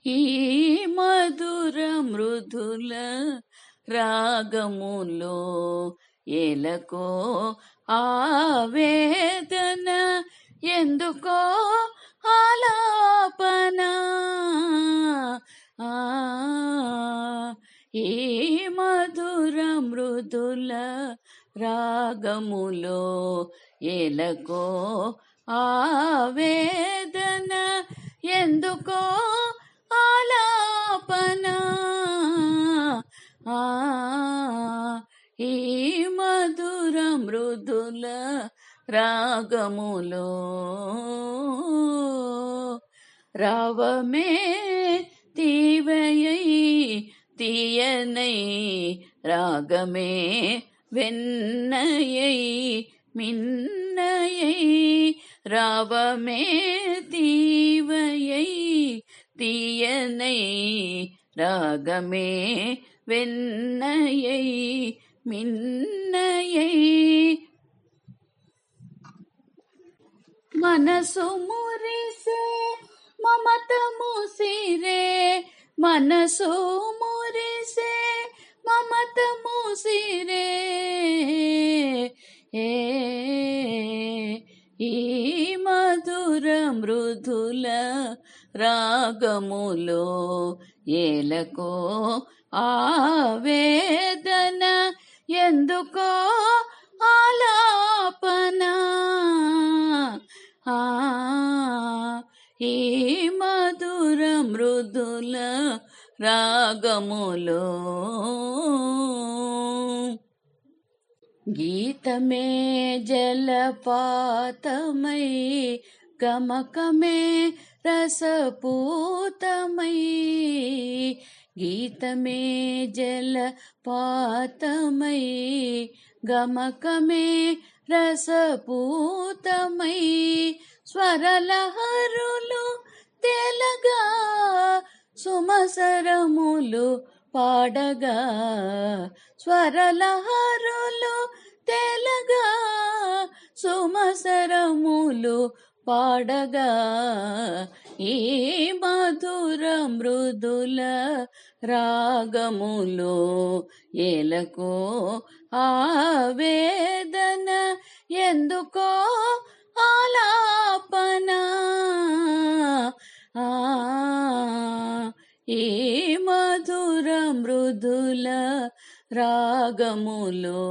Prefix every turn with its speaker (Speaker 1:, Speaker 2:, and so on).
Speaker 1: ఈ మధుర మృదుల రాగములో ఎలకో ఆవేదన, ఎందుకో ఆలాపన. ఆ ఈ మధుర మృదుల రాగములో ఎలకో ఆవేదన, ఎందుకో ఆలాపన. ఈ మధుర మృదుల రాగములో రావమే తీవయై తీయనై, రాగమే వెన్నయై మిన్నయై. రావమే తీవయై తీయనై, రాగమే వెన్నయై మిన్నయై. మనసు మురిసే మమత ముసిరే, మనసు మురిసే మమత ముసిరే. ఈ మధుర మృదుల రాగములో ఎలకో ఆవేదన, ఎందుకో ఆలాపన. ఈ మధుర మృదుల రాగములో గీతమే జలపాతమై, గమకమే రసపూతమై. గీతమే జలపాతమై, గమకమే రసపూతమై. స్వరలహరులు తెలగా సుమసరములు పాడగా, స్వరలహరులు తెలగా సుమసరములు పాడగా. ఈ మధుర మృదుల రాగములో ఎలకో ఆవేదన, ఎందుకో ఆలాపన. ఈ మధుర మృదుల రాగములో